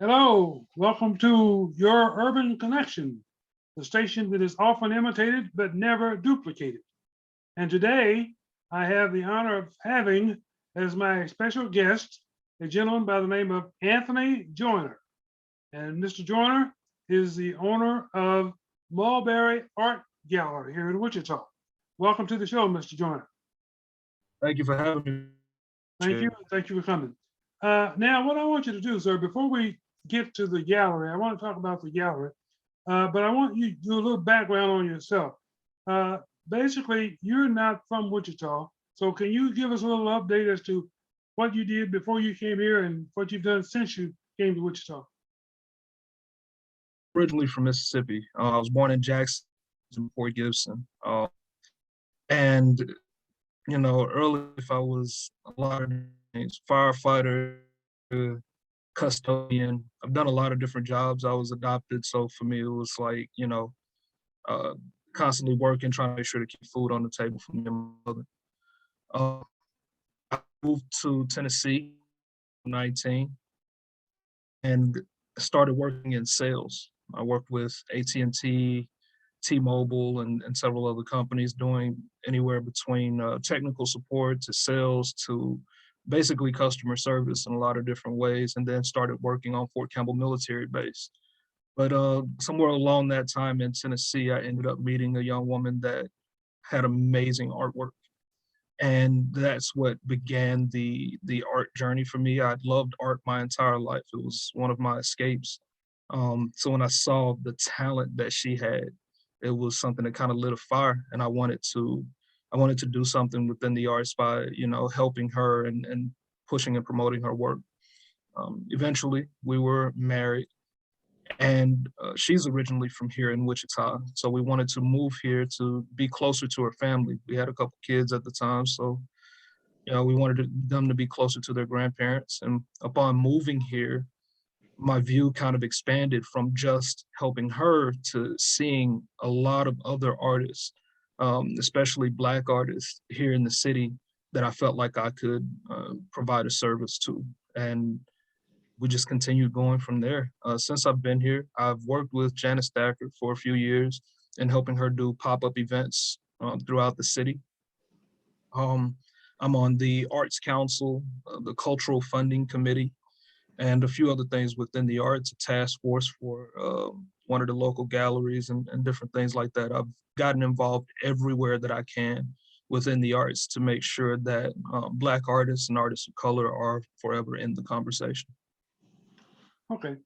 Hello, welcome to Your Urban Connection, the station that is often imitated but never duplicated. And today I have the honor of having as my special guest a gentleman by the name of Anthony Joyner. And Mr. Joyner is the owner of Mulberry Art Gallery here in Wichita. Welcome to the show, Mr. Joyner. Thank you for having me. Thank you. Thank you for coming. Now, what I want you to do, sir, before we get to the gallery, I want to talk about the gallery, but I want you to do a little background on yourself. Basically, you're not from Wichita, so can you give us a little update as to what you did before you came here and what you've done since you came to Wichita? Originally from Mississippi. I was born in Jackson, Port Gibson. And, early life I was a lot of things, firefighter, custodian. I've done a lot of different jobs. I was adopted. So for me, it was like, uh, constantly working, trying to make sure to keep food on the table for me and my mother. Uh, I moved to Tennessee at 19 and started working in sales. I worked with AT&T, T-Mobile, and several other companies doing anywhere between technical support to sales to basically customer service in a lot of different ways, and then started working on Fort Campbell Military Base. But somewhere along that time in Tennessee, I ended up meeting a young woman that had amazing artwork. And that's what began the art journey for me. I'd loved art my entire life. It was one of my escapes. So when I saw the talent that she had, it was something that kind of lit a fire, and I wanted to do something within the arts by helping her and pushing and promoting her work. Eventually, we were married, and she's originally from here in Wichita, so we wanted to move here to be closer to her family. We had a couple kids at the time, so we wanted them to be closer to their grandparents. And upon moving here, my view kind of expanded from just helping her to seeing a lot of other artists, especially Black artists here in the city that I felt like I could provide a service to. And we just continued going from there. Since I've been here, I've worked with Janice Thacker for a few years and helping her do pop-up events throughout the city. Um, I'm on the Arts Council, the Cultural Funding Committee, and a few other things within the arts, a task force for one of the local galleries and different things like that. I've gotten involved everywhere that I can within the arts to make sure that Black artists and artists of color are forever in the conversation. Okay.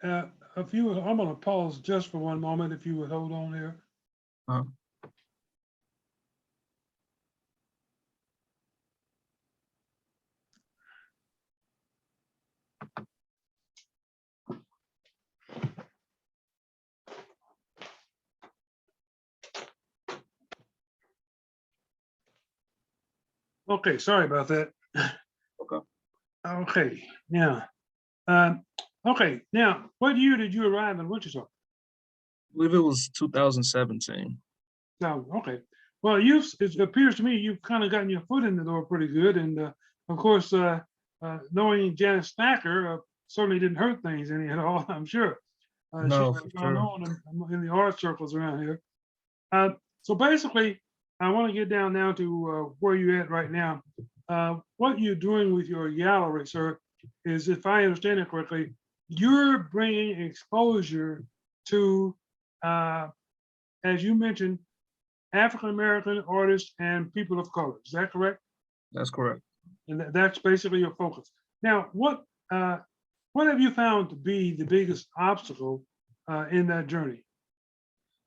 I'm going to pause just for one moment if you would hold on here. Uh, Okay, sorry about that. okay. Okay, yeah. Okay, now, what year did you arrive in Wichita? I believe it was 2017. Now, okay. Well, it appears to me you've kind of gotten your foot in the door pretty good. And of course, knowing Janice Thacker certainly didn't hurt things any at all, I'm sure. No, She's for well sure. known in the art circles around here. So basically, I want to get down now to where you're at right now. What you're doing with your gallery, sir, is, if I understand it correctly, you're bringing exposure to, as you mentioned, African American artists and people of color. Is that correct? That's correct. And that's basically your focus. Now, what have you found to be the biggest obstacle in that journey?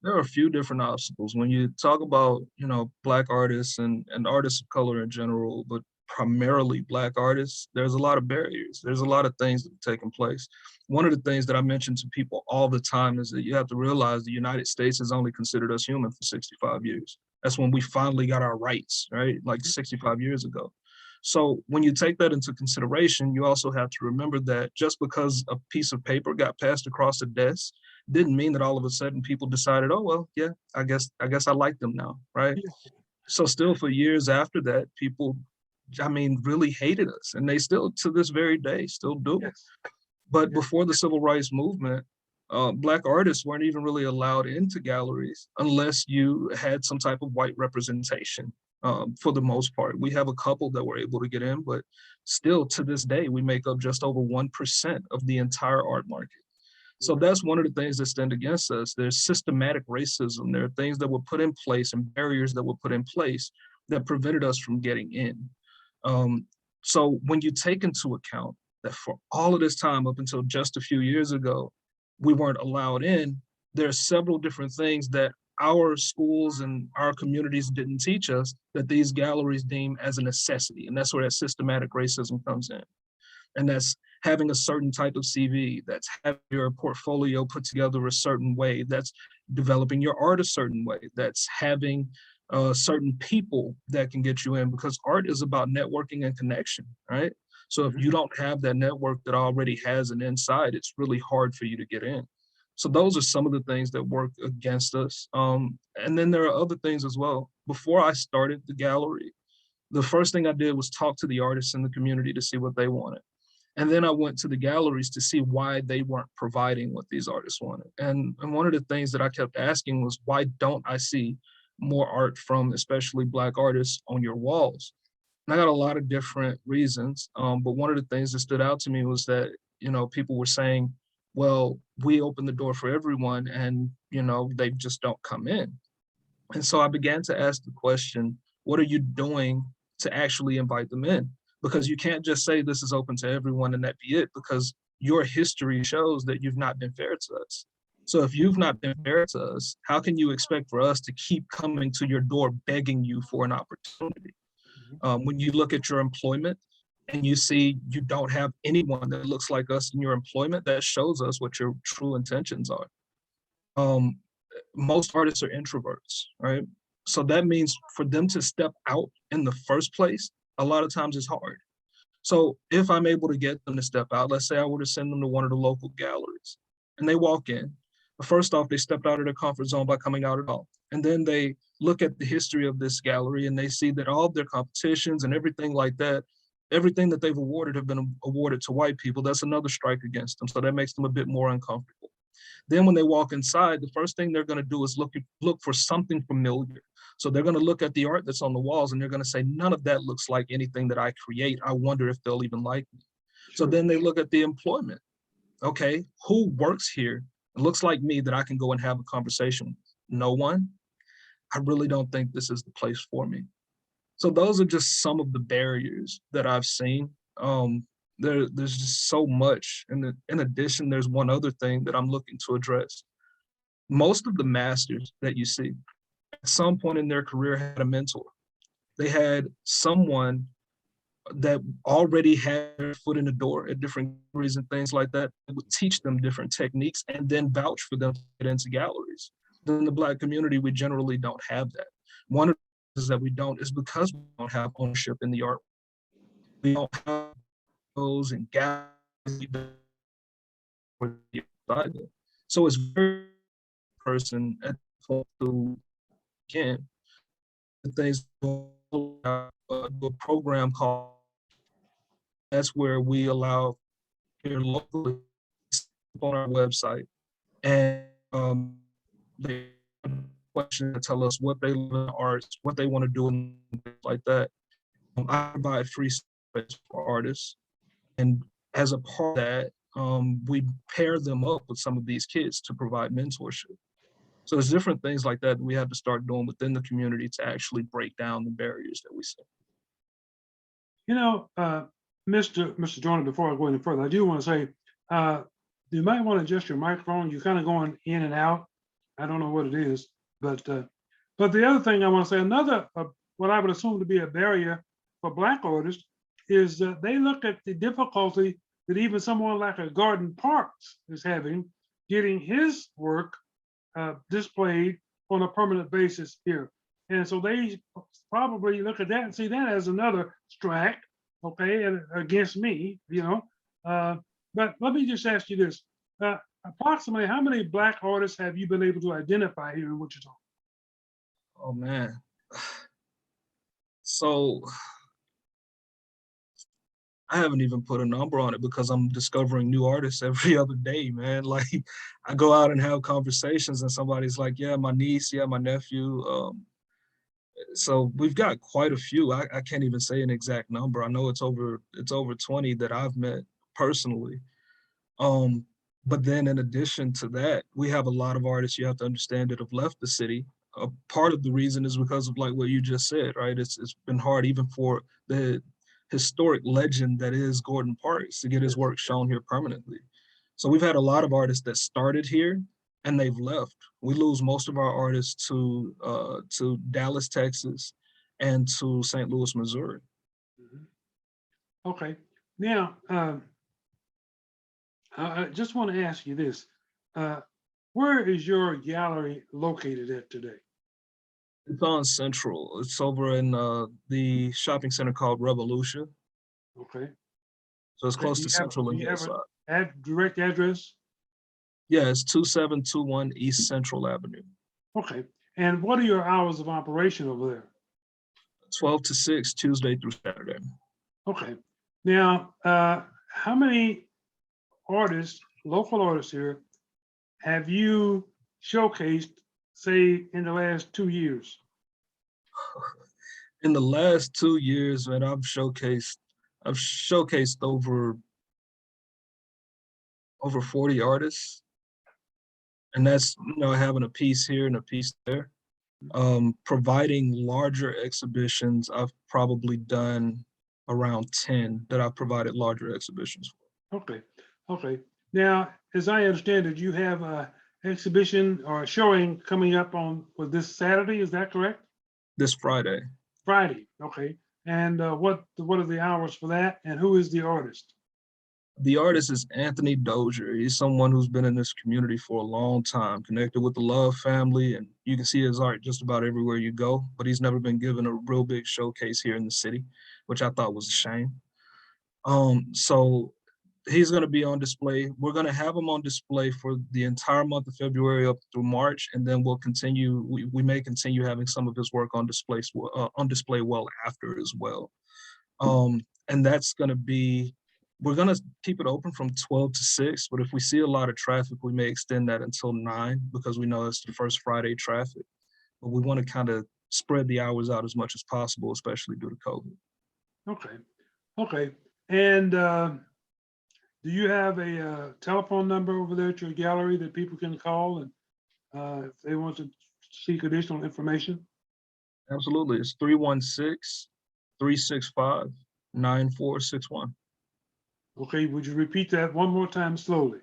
There are a few different obstacles when you talk about Black artists and artists of color in general, but primarily Black artists. There's a lot of barriers. There's a lot of things that are taking place. One of the things that I mention to people all the time is that you have to realize the United States has only considered us human for 65 years. That's when we finally got our rights, right? Like 65 years ago. So when you take that into consideration, you also have to remember that just because a piece of paper got passed across the desk didn't mean that all of a sudden people decided, oh well, yeah, I guess I like them now, right? Yeah. So still for years after that, people, I mean, really hated us, and they still to this very day still do. Yes. But Yeah. before the civil rights movement, Black artists weren't even really allowed into galleries unless you had some type of white representation. For the most part, we have a couple that were able to get in, but still to this day, we make up just over 1% of the entire art market. So that's one of the things that stand against us. There's systematic racism. There are things that were put in place and barriers that were put in place that prevented us from getting in. Um, so when you take into account that for all of this time up until just a few years ago, we weren't allowed in, there are several different things that our schools and our communities didn't teach us that these galleries deem as a necessity. And that's where that systematic racism comes in. And that's having a certain type of CV, that's having your portfolio put together a certain way, that's developing your art a certain way, that's having certain people that can get you in, because art is about networking and connection, right? So if Mhm. you don't have that network that already has an inside, it's really hard for you to get in. So those are some of the things that work against us. And then there are other things as well. Before I started the gallery, the first thing I did was talk to the artists in the community to see what they wanted. And then I went to the galleries to see why they weren't providing what these artists wanted. And one of the things that I kept asking was, why don't I see more art from especially Black artists on your walls? And I got a lot of different reasons. But one of the things that stood out to me was that, people were saying, well, we open the door for everyone and, they just don't come in. And so I began to ask the question, what are you doing to actually invite them in? Because you can't just say this is open to everyone and that be it, because your history shows that you've not been fair to us. So if you've not been fair to us, how can you expect for us to keep coming to your door begging you for an opportunity? Mhm. When you look at your employment and you see you don't have anyone that looks like us in your employment, that shows us what your true intentions are. Um, Most artists are introverts, right? So that means for them to step out in the first place, a lot of times it's hard. So if I'm able to get them to step out, let's say I were to send them to one of the local galleries and they walk in, first off, they stepped out of their comfort zone by coming out at all. And then they look at the history of this gallery and they see that all of their competitions and everything like that, everything that they've awarded have been awarded to white people. That's another strike against them. So that makes them a bit more uncomfortable. Then when they walk inside, the first thing they're going to do is look for something familiar. So they're going to look at the art that's on the walls and they're going to say, none of that looks like anything that I create. I wonder if they'll even like me. So Sure. then they look at the employment. Okay, who works here? It looks like me that I can go and have a conversation with. No one. I really don't think this is the place for me. So those are just some of the barriers that I've seen. There's just so much. And in addition, there's one other thing that I'm looking to address. Most of the masters that you see at some point in their career had a mentor. They had someone that already had their foot in the door at different galleries and things like that, that would teach them different techniques and then vouch for them to get into galleries. In the Black community, we generally don't have that. One of the reasons that we don't is because we don't have ownership in the art. We don't have those and galleries. So it's very person at the point who can the things do a program called, that's where we allow here locally on our website and they question to tell us what they love in arts, what they want to do and things like that. I provide free space for artists, and as a part of that, we pair them up with some of these kids to provide mentorship. So there's different things like that we have to start doing within the community to actually break down the barriers that we see. You know, Mr. Joyner, before I go any further, I do want to say, uh, you might want to adjust your microphone. You're kind of going in and out. I don't know what it is, but the other thing I want to say, another what I would assume to be a barrier for Black artists is that they look at the difficulty that even someone like a Garden Parks is having getting his work displayed on a permanent basis here. And so they probably look at that and see that as another strike, okay, and against me, you know. But let me just ask you this. Approximately how many Black artists have you been able to identify here in Wichita? Oh man. So I haven't even put a number on it because I'm discovering new artists every other day, man. Like I go out and have conversations and somebody's like, yeah, my niece, yeah, my nephew. So we've got quite a few. I can't even say an exact number. I know it's over 20 that I've met personally. Um, but then in addition to that, we have a lot of artists you have to understand that have left the city. Part of the reason is because of like what you just said, right? It's been hard even for the historic legend that is Gordon Parks to get his work shown here permanently. So we've had a lot of artists that started here and they've left. We lose most of our artists to Dallas, Texas, and to St. Louis, Missouri. Mhm. Okay. Now, I just want to ask you this. Uh, where is your gallery located at today? It's on Central. It's over in the shopping center called Revolution. Okay. So it's Okay. close to Central Do and you have Hillside. a direct address? Yeah, it's 2721 East Central Avenue. Okay. And what are your hours of operation over there? 12 to 6, Tuesday through Saturday. Okay. Now, how many artists, local artists here, have you showcased, say, in the last 2 years? In the last 2 years, man, I've showcased over 40 artists. And that's, having a piece here and a piece there. Providing larger exhibitions, I've probably done around 10 that I've provided larger exhibitions for. Okay. Okay. Now, as I understand it, you have a exhibition or a showing coming up on with this Saturday. Is that correct? This Friday. Friday. Okay. And what are the hours for that? And who is the artist? The artist is Anthony Dozier. He's someone who's been in this community for a long time, connected with the Love family, and you can see his art just about everywhere you go, but he's never been given a real big showcase here in the city, which I thought was a shame. So he's going to be on display. We're going to have him on display for the entire month of February up through March, and then we'll continue. We may continue having some of his work on display well after as well. And that's going to be. We're going to keep it open from 12 to 6, but if we see a lot of traffic, we may extend that until 9 because we know it's the first Friday traffic. But we want to kind of spread the hours out as much as possible, especially due to COVID. Okay. Okay. And do you have a telephone number over there at your gallery that people can call and if they want to seek additional information? Absolutely. It's 316-365-9461. Okay. Would you repeat that one more time slowly?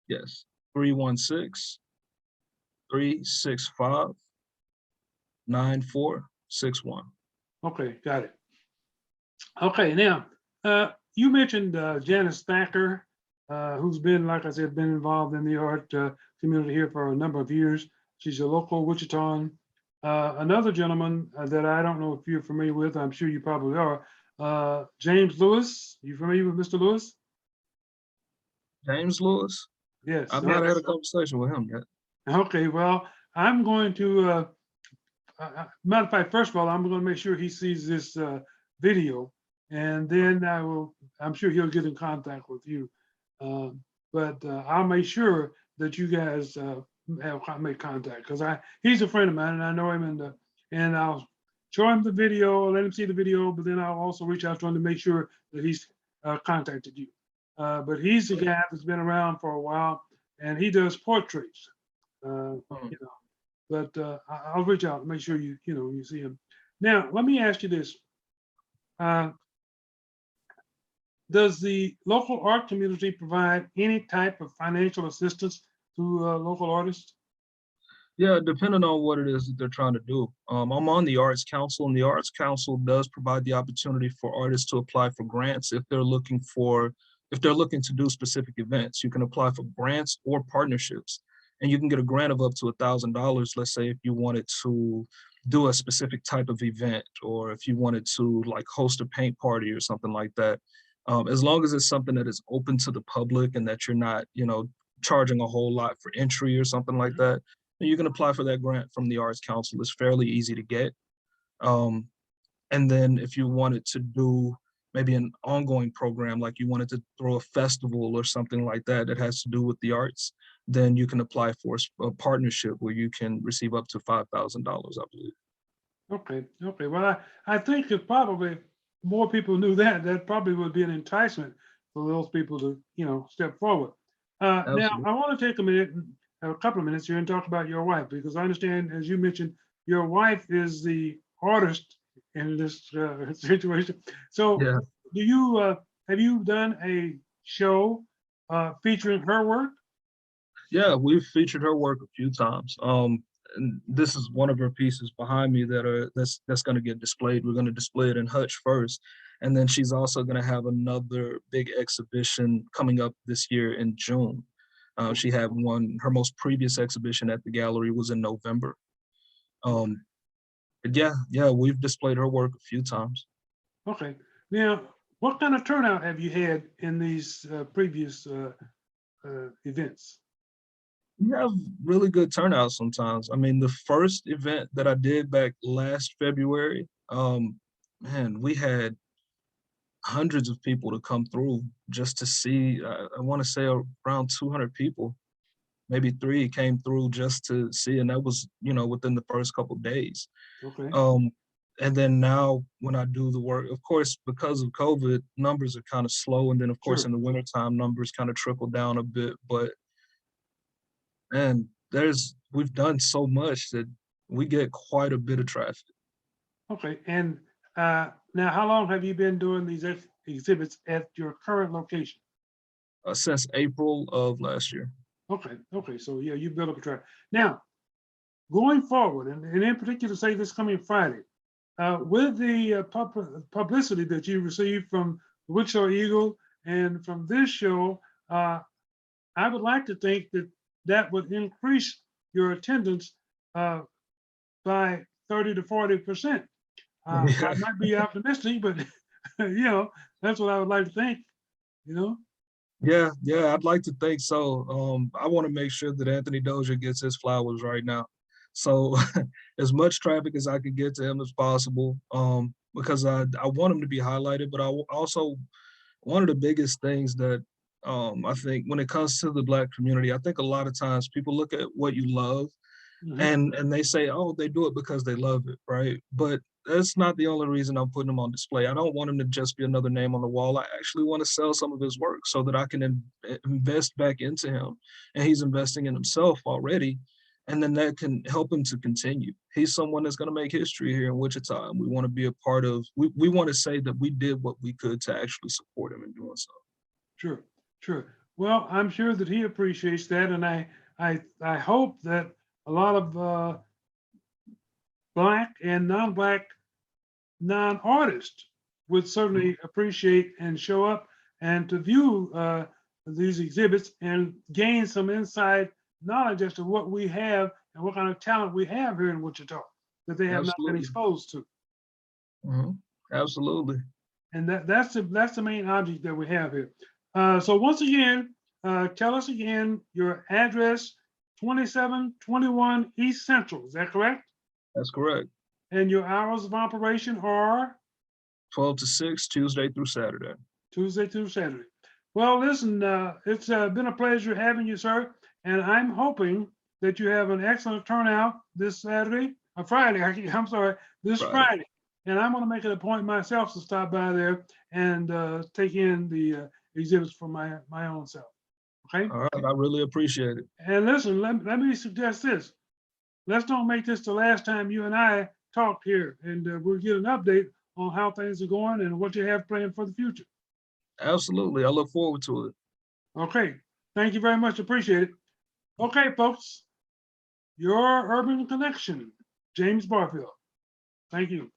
Yes. 316-365-9461. Okay. Got it. Okay. Now, you mentioned Janice Thacker, who's been, like I said, been involved in the art community here for a number of years. She's a local Wichitan. Another gentleman that I don't know if you're familiar with, I'm sure you probably are, James Lewis. You familiar with Mr. Lewis? James Lewis? Yes. I've not had a conversation with him yet. Okay. Well, I'm going to, matter of fact, first of all, I'm going to make sure he sees this video, and then I'm sure he'll get in contact with you. But I'll make sure that you guys make contact because he's a friend of mine and I know him, and I'll show him the video, let him see the video, but then I'll also reach out to him to make sure that he's contacted you. But he's the guy that's been around for a while and he does portraits. You know, but I'll reach out and make sure you see him. Now, let me ask you this. Does the local art community provide any type of financial assistance to local artists? Yeah, depending on what it is that they're trying to do. I'm on the Arts Council, and the Arts Council does provide the opportunity for artists to apply for grants if they're looking to do specific events. You can apply for grants or partnerships, and you can get a grant of up to $1,000. Let's say if you wanted to do a specific type of event, or if you wanted to like host a paint party or something like that. As long as it's something that is open to the public and that you're not, charging a whole lot for entry or something like that, you can apply for that grant from the Arts Council. It's fairly easy to get. And then if you wanted to do maybe an ongoing program, like you wanted to throw a festival or something like that that has to do with the arts, then you can apply for a partnership where you can receive up to $5,000, I believe. Okay, okay. Well, I think if probably more people knew that, that probably would be an enticement for those people to, step forward. Now, Absolutely. I want to take a minute, a couple of minutes here and talk about your wife, because I understand, as you mentioned, your wife is the artist in this situation. So, Yeah. do you have you done a show featuring her work? Yeah, we've featured her work a few times. And this is one of her pieces behind me that's going to get displayed. We're going to display it in Hutch first, and then she's also going to have another big exhibition coming up this year in June. She had one. Her most previous exhibition at the gallery was in November. Um, but yeah, we've displayed her work a few times. Okay. Now, what kind of turnout have you had in these previous events? We have really good turnout sometimes. I mean, the first event that I did back last February, man, we had hundreds of people to come through just to see. I want to say around 200 people, maybe three came through just to see, and that was, within the first couple days. Okay, Um, and then now when I do the work, of course, because of COVID, numbers are kind of slow, and then of course sure. in the wintertime, numbers kind of trickle down a bit. But and we've done so much that we get quite a bit of traffic. Okay, and now how long have you been doing these exhibits at your current location? Since April of last year. Okay, okay, so yeah, you built up a track. Now, going forward, and in particular, say this coming Friday, with the publicity that you received from the Wichita Eagle and from this show, I would like to think that that would increase your attendance uh, by 30 to 40%. I Yeah, might be optimistic, but that's what I would like to think, you know? yeah, I'd like to think so. I want to make sure that Anthony Dozier gets his flowers right now. So as much traffic as I could get to him as possible, because I want him to be highlighted, but also one of the biggest things that I think when it comes to the Black community, I think a lot of times people look at what you love Mhm. and they say, oh, they do it because they love it, right? But that's not the only reason I'm putting him on display. I don't want him to just be another name on the wall. I actually want to sell some of his work so that I can invest back into him, and he's investing in himself already, and then that can help him to continue. He's someone that's going to make history here in Wichita, and we want to be a part of. We want to say that we did what we could to actually support him in doing so. Sure, sure. Well, I'm sure that he appreciates that, and I hope that a lot of Black and non-Black non-artists would certainly appreciate and show up and to view these exhibits and gain some inside knowledge as to what we have and what kind of talent we have here in Wichita that they have not been Absolutely. exposed to. Hmm. Absolutely. And that's the main object that we have here. So once again, tell us again your address, 2721 East Central. Is that correct? That's correct. And your hours of operation are 12 to 6, Tuesday through Saturday. Tuesday through Saturday. Well, listen, it's been a pleasure having you, sir. And I'm hoping that you have an excellent turnout this Saturday, or Friday, I'm sorry, this Friday. Friday. And I'm going to make it a point myself to stop by there and take in the exhibits for my own self. Okay. All right. I really appreciate it. And listen, let me suggest this. Let's don't make this the last time you and I talk here, and we'll get an update on how things are going and what you have planned for the future. Absolutely. I look forward to it. Okay. Thank you very much. Appreciate it. Okay, folks. Your Urban Connection, James Barfield. Thank you.